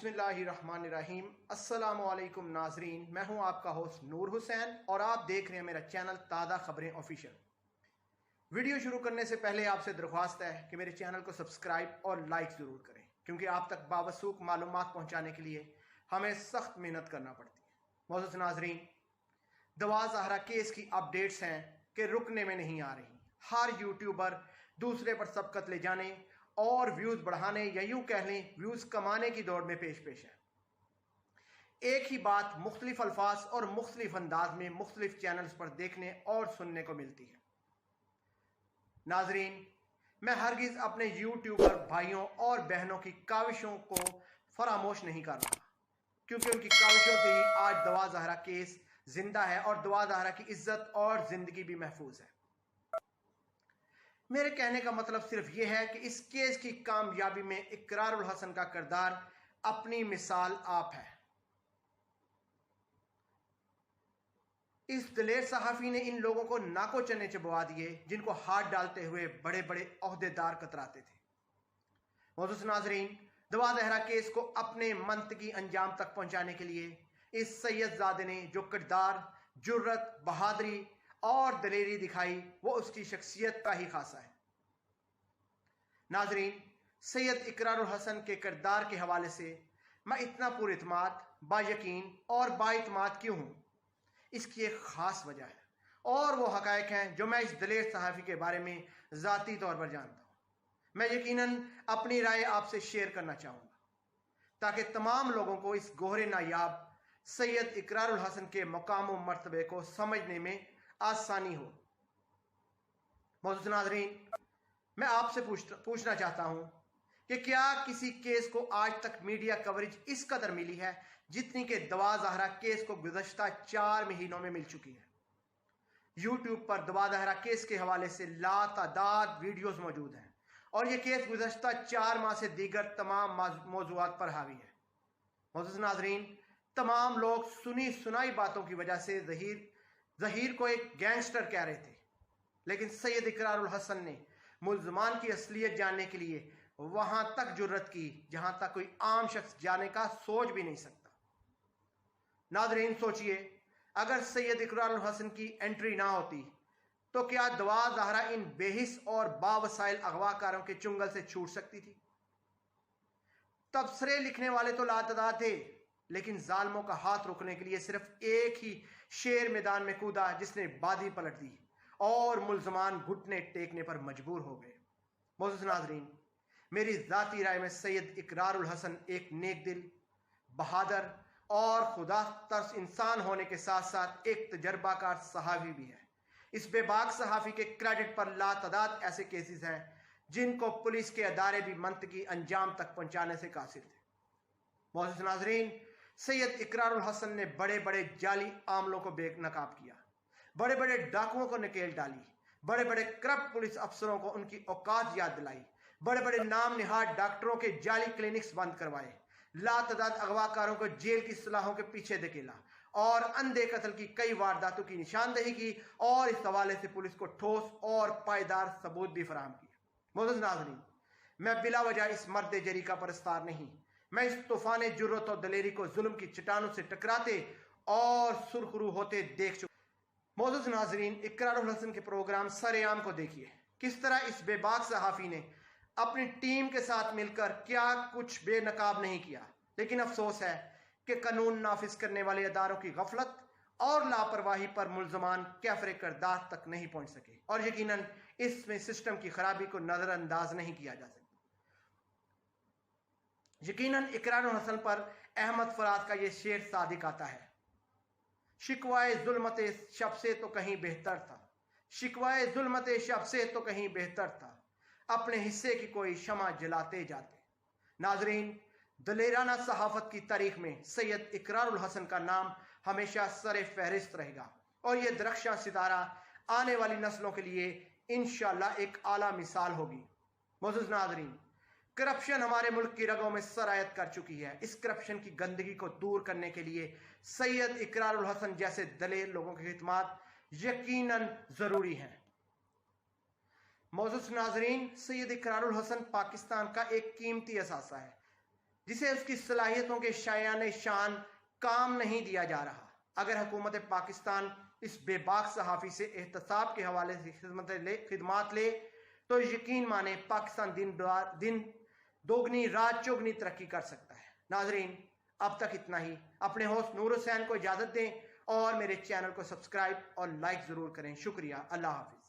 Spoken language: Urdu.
بسم اللہ الرحمن الرحیم۔ السلام علیکم ناظرین، میں ہوں آپ کا ہوسٹ نور حسین اور آپ دیکھ رہے ہیں میرا چینل تازہ خبریں آفیشیل۔ ویڈیو شروع کرنے سے پہلے آپ سے درخواست ہے کہ میرے چینل کو سبسکرائب اور لائک ضرور کریں، کیونکہ آپ تک باوثوق معلومات پہنچانے کے لیے ہمیں سخت محنت کرنا پڑتی ہے۔ معزز ناظرین، دوا زہرا کیس کی اپڈیٹس ہیں کہ رکنے میں نہیں آ رہی۔ ہر یوٹیوبر دوسرے پر سبقت لے جانے اور ویوز بڑھانے یا یوں کہہ لیں ویوز کمانے کی دوڑ میں پیش ہے۔ ایک ہی بات مختلف الفاظ اور مختلف انداز میں مختلف چینلز پر دیکھنے اور سننے کو ملتی ہے۔ ناظرین، میں ہرگز اپنے یوٹیوبر بھائیوں اور بہنوں کی کاوشوں کو فراموش نہیں کر رہا، کیونکہ ان کی کاوشوں سے ہی آج دوا زہرا کیس زندہ ہے اور دوا زہرا کی عزت اور زندگی بھی محفوظ ہے۔ میرے کہنے کا مطلب صرف یہ ہے کہ اس کیس کی کامیابی میں اقرار الحسن کا کردار اپنی مثال آپ ہے۔ اس دلیر صحافی نے ان لوگوں کو ناکو چنے چبوا دیے جن کو ہاتھ ڈالتے ہوئے بڑے بڑے عہدیدار کتراتے تھے۔ معزز ناظرین، دوا زہرا کیس کو اپنے منطقی انجام تک پہنچانے کے لیے اس سید زادے نے جو کردار، جرت، بہادری اور دلیری دکھائی وہ اس کی شخصیت کا ہی خاصہ ہے۔ ناظرین، سید اقرار الحسن کے کردار کے حوالے سے میں اتنا پر اعتماد، با یقین اور با اعتماد کیوں ہوں؟ اس کی ایک خاص وجہ ہے اور وہ حقائق ہیں جو میں اس دلیر صحافی کے بارے میں ذاتی طور پر جانتا ہوں۔ میں یقیناً اپنی رائے آپ سے شیئر کرنا چاہوں گا تاکہ تمام لوگوں کو اس گوہر نایاب سید اقرار الحسن کے مقام و مرتبے کو سمجھنے میں آسانی ہو۔ معزز ناظرین، میں آپ سے پوچھنا چاہتا ہوں کہ کیا کسی کیس کو آج تک میڈیا کوریج اس قدر ملی ہے جتنی کہ دوا زہرا کیس کو گزشتہ 4 مہینوں میں مل چکی ہے؟ یوٹیوب پر دوا زہرا کیس کے حوالے سے لاتعداد ویڈیوز موجود ہیں اور یہ کیس گزشتہ 4 ماہ سے دیگر تمام موضوعات پر حاوی ہے۔ معزز ناظرین، تمام لوگ سنی سنائی باتوں کی وجہ سے ظہیر کو ایک گینگسٹر کہہ رہے تھے، لیکن سید اقرار الحسن نے ملزمان کی اصلیت جاننے کے لیے وہاں تک جرت کی جہاں تک کوئی عام شخص جانے کا سوچ بھی نہیں سکتا۔ ناظرین سوچئے، اگر سید اقرار الحسن کی انٹری نہ ہوتی تو کیا دوا زہرا ان بے حس اور باوسائل اغوا کاروں کے چنگل سے چھوٹ سکتی تھی؟ تبصرے لکھنے والے تو لاتعداد تھے، لیکن ظالموں کا ہاتھ روکنے کے لیے صرف ایک ہی شیر میدان میں کودا جس نے بادی پلٹ دی اور ملزمان گھٹنے ٹیکنے پر مجبور ہو گئے۔ معزز ناظرین، میری ذاتی رائے میں سید اقرار الحسن ایک نیک دل، بہادر اور خدا ترس انسان ہونے کے ساتھ ساتھ ایک تجربہ کار صحافی بھی ہے۔ اس بے باک صحافی کے کریڈٹ پر لاتعداد ایسے کیسز ہیں جن کو پولیس کے ادارے بھی منطقی انجام تک پہنچانے سے قاصر تھے۔ معزز ناظرین، سید اقرار الحسن نے بڑے بڑے جعلی عاملوں کو بے نقاب کیا، بڑے بڑے ڈاکوؤں کو نکیل ڈالی، بڑے بڑے کرپٹ پولیس افسروں کو ان کی اوقات یاد دلائی، بڑے بڑے نام نہاد ڈاکٹروں کے جعلی کلینکس بند کروائے، لاتعداد اغوا کاروں کو جیل کی سلاحوں کے پیچھے دھکیلا اور اندھے قتل کی کئی وارداتوں کی نشاندہی کی اور اس حوالے سے پولیس کو ٹھوس اور پائیدار ثبوت بھی فراہم کیے۔ معزز ناظرین، میں بلا وجہ اس مرد جری کا پرستار نہیں، میں اس طوفان جرت اور دلیری کو ظلم کی چٹانوں سے ٹکراتے اور سرخرو ہوتے دیکھ چکا۔ معزز ناظرین، اقرار الحسن کے پروگرام سر عام کو دیکھیے، کس طرح اس بے باک صحافی نے اپنی ٹیم کے ساتھ مل کر کیا کچھ بے نقاب نہیں کیا، لیکن افسوس ہے کہ قانون نافذ کرنے والے اداروں کی غفلت اور لاپرواہی پر ملزمان کیفر کردار تک نہیں پہنچ سکے اور یقیناً اس میں سسٹم کی خرابی کو نظر انداز نہیں کیا جا سکتا۔ یقیناً اقرار الحسن پر احمد فراد کا یہ شعر صادق آتا ہے: شکوائے ظلمت شب سے تو کہیں بہتر تھا، شکوائے ظلمت شب سے تو کہیں بہتر تھا، اپنے حصے کی کوئی شمع جلاتے جاتے۔ ناظرین، دلیرانہ صحافت کی تاریخ میں سید اقرار الحسن کا نام ہمیشہ سر فہرست رہے گا اور یہ درخشاں ستارہ آنے والی نسلوں کے لیے انشاءاللہ ایک اعلیٰ مثال ہوگی۔ معزز ناظرین، کرپشن ہمارے ملک کی رگوں میں سرایت کر چکی ہے۔ اس کرپشن کی گندگی کو دور کرنے کے لیے سید اقرار الحسن جیسے دلیر لوگوں کی خدمات یقیناً ضروری ہیں۔ معزز ناظرین، سید اقرار الحسن پاکستان کا ایک قیمتی اثاثہ ہے جسے اس کی صلاحیتوں کے شایان شان کام نہیں دیا جا رہا۔ اگر حکومت پاکستان اس بے باک صحافی سے احتساب کے حوالے سے خدمات لے تو یقین مانے پاکستان دن دوگنی رات چوگنی ترقی کر سکتا ہے۔ ناظرین، اب تک اتنا ہی۔ اپنے ہوسٹ نور حسین کو اجازت دیں اور میرے چینل کو سبسکرائب اور لائک ضرور کریں۔ شکریہ۔ اللہ حافظ۔